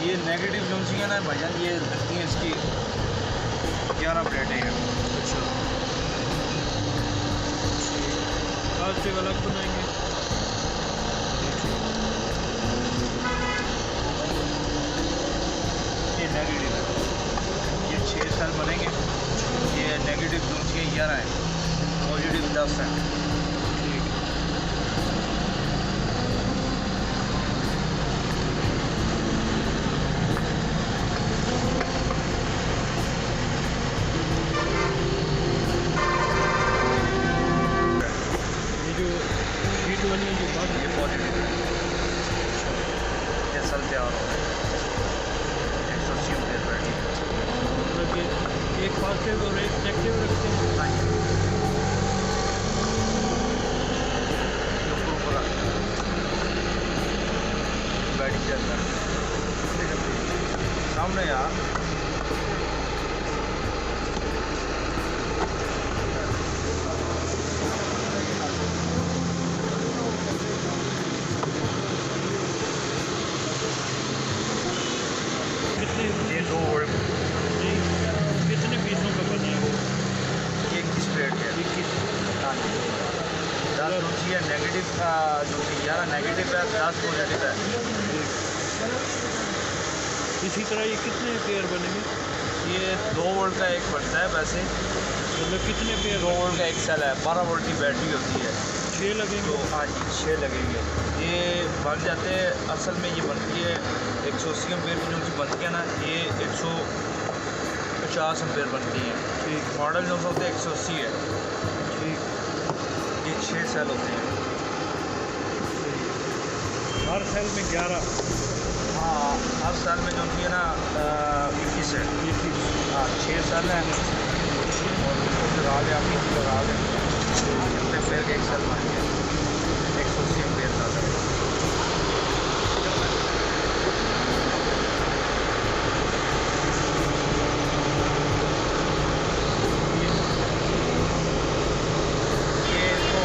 ये नेगेटिव जो सी है ना भाईजान, ये लगती है इसकी 11 प्लेटें हैं। अच्छा, प्लास्टिक अलग बनाएंगे। ये नेगेटिव है, ये 6 सेल बनेंगे। ये नेगेटिव जो सी 11 है, पॉजिटिव 10 है। ठीक है। ये जो शीट वाली है, जो बात ये पॉजिटिव है। ये सेल तैयार हो गए, 180 एम्पीयर बैटरी। मतलब कि एक पॉजिटिव और एक नेगेटिव रखते हैं। हाँ जी, ये ऊपर रखते हैं बैटरी के अंदर। सामने यार कितने ये 2 वोल्ट नहीं, कितने पीसों का बना है वो? 21 प्लेट है। 21। हाँ जी, 10 जो है नेगेटिव का, जो कि 11 नेगेटिव है, 10 पॉजिटिव है। इसी तरह ये कितने पेयर बनेंगे? ये 2 वोल्ट का एक बनता है वैसे, मतलब कितने पेयर? 2 वोल्ट का एक सेल है, 12 वोल्ट की बैटरी होती है। 6 लगेंगे। तो हाँ जी, 6 लगेंगे। ये बन जाते हैं, असल में ये बनती है 180 एम्पीयर की जो सी बनती है ना, ये 150 एम्पीयर बनती है। ठीक। मॉडल जो होते हैं 180 है। ठीक। ये 6 सेल होते हैं। हर सेल में 11। हाँ, हर साल में जो उनकी है ना 21 है। 21। हाँ, 6 साल है और उसको लगा दें, आप इसी लगा दें, कितने पेड़ के एक साल बन गया, 180 एम्पीयर का। ये इसको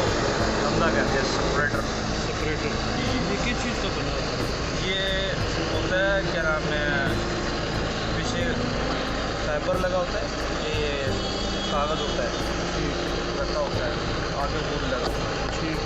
बंदा कहते हैं, सेपरेटर। सेपरेटर। ये किस चीज़ का बना है? ये होता है, क्या नाम है, पीछे फाइबर लगा होता है, ये कागज़ होता है, रखा होता है, आगे वुड लगा होता है। ठीक।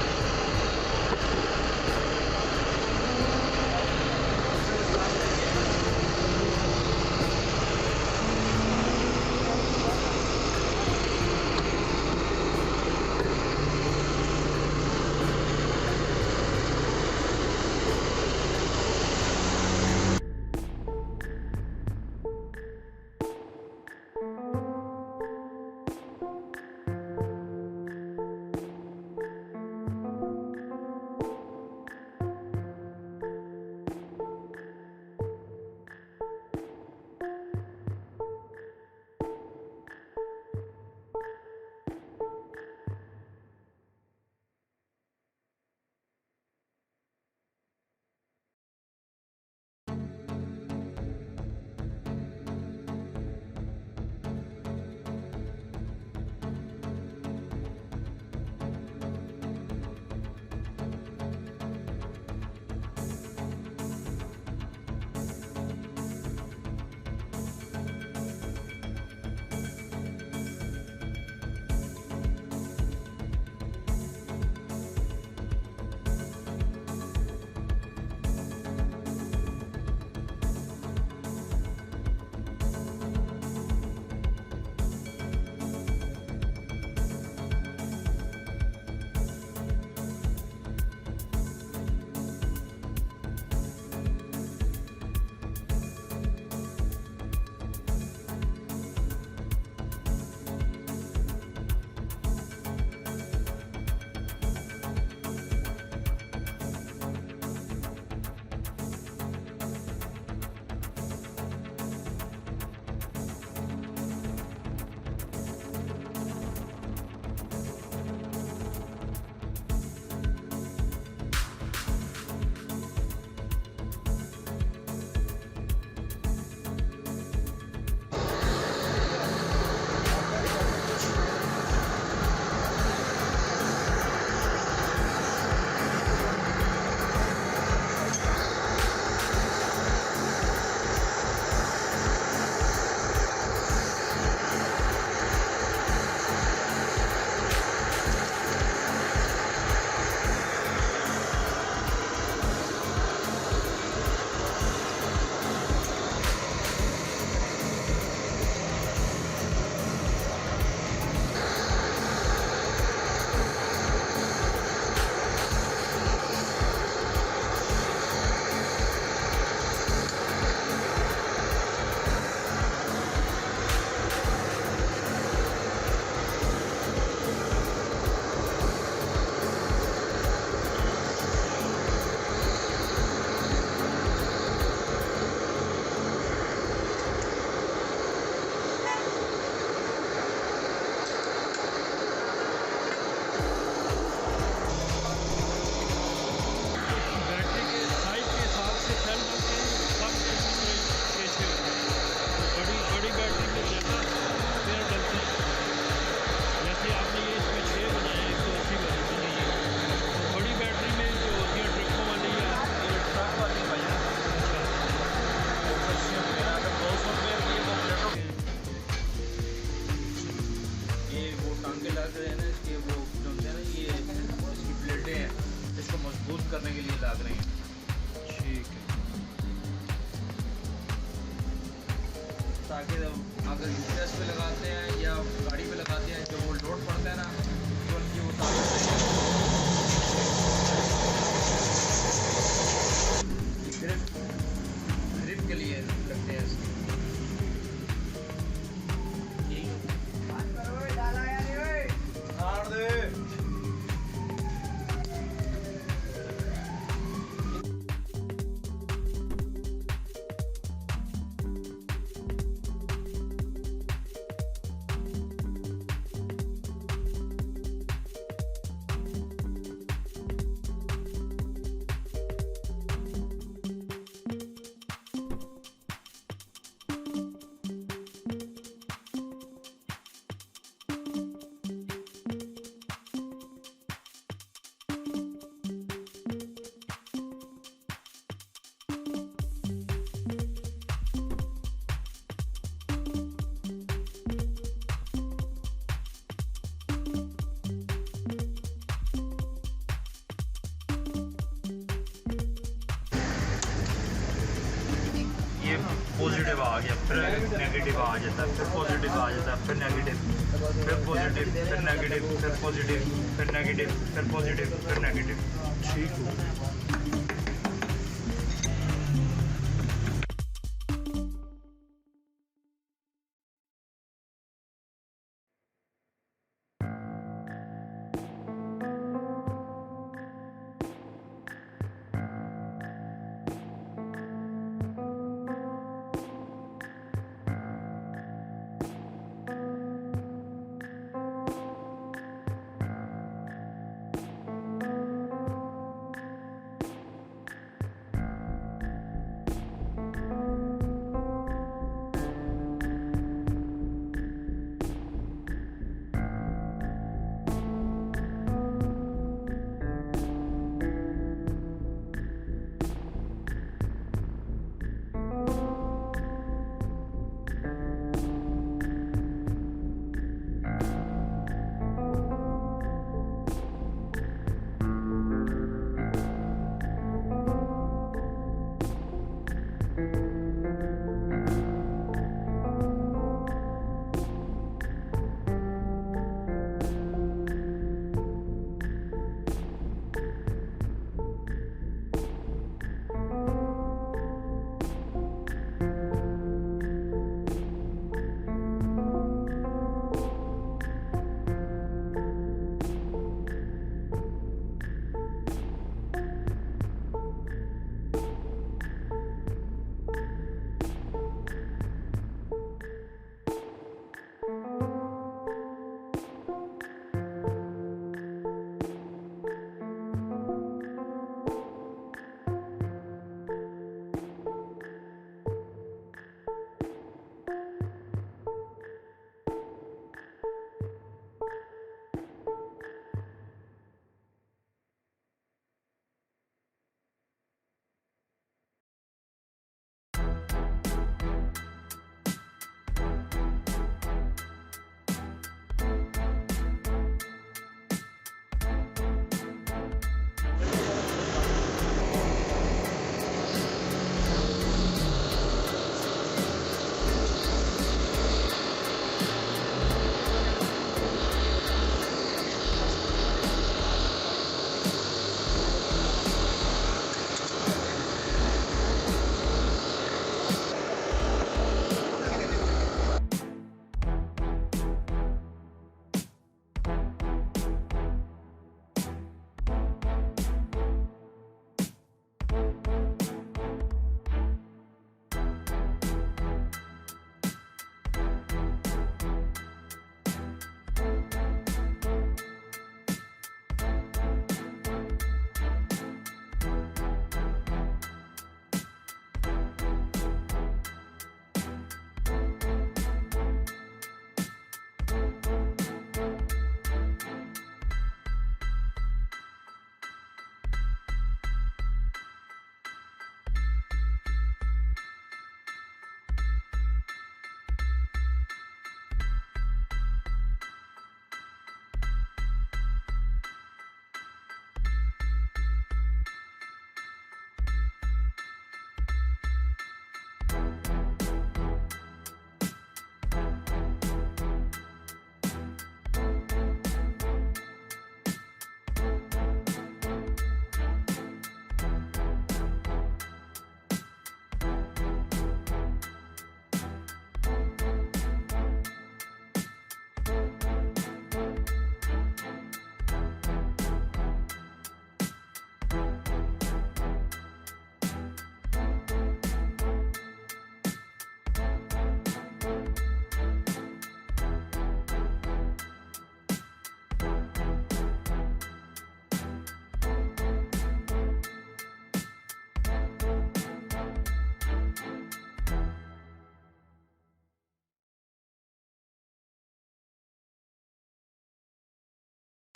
टांके लग रहे हैं ना इसके, वो जो होते हैं ना, ये इसकी प्लेटें हैं, इसको मजबूत करने के लिए लग रहे हैं। ठीक है। ताकि अगर यूपीएस पे लगाते हैं या गाड़ी पे लगाते हैं, जो वो लोड पड़ता है ना, तो उनकी वो ताकत ग्रिप के लिए लगते हैं इसके। ये पॉजिटिव आ गया, फिर नेगेटिव आ जाता है, फिर पॉजिटिव आ जाता है, फिर नेगेटिव, फिर पॉजिटिव, फिर नेगेटिव, फिर पॉजिटिव, फिर नेगेटिव, फिर पॉजिटिव, फिर नेगेटिव। ठीक है।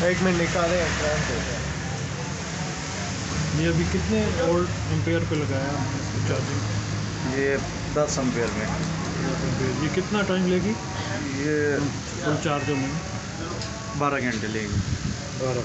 एक मिनट निकाले करंट होता है। ये अभी कितने वोल्ट एम्पेयर पे लगाया आपने इसको चार्जिंग? ये 10 एम्पेयर में। ये कितना टाइम लेगी ये फुल चार्ज होने में? 12 घंटे लेगी। 12।